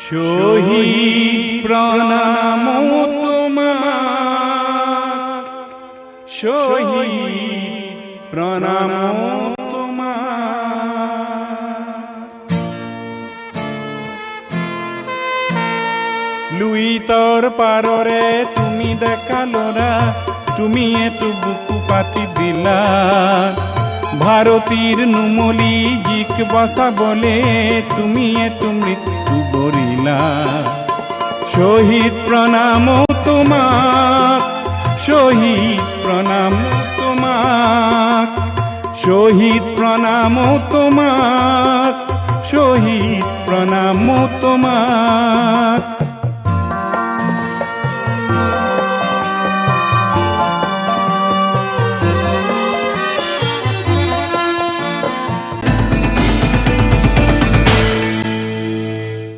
শহীদ প্রণাম তোমার, শহীদ প্রণাম তোমার। লুই তোর পাররে তুমি দেখালোরা, তুমি এতো বুকু পাতি দিলা। ভারতীর নুমলি জিক বসা বলে তুমি এতো মৃত্যু বরিলা। শহীদ প্রণাম তোমার, শহীদ প্রণাম তোমার, শহীদ প্রণাম তোমার, শহীদ প্রণাম তোমার।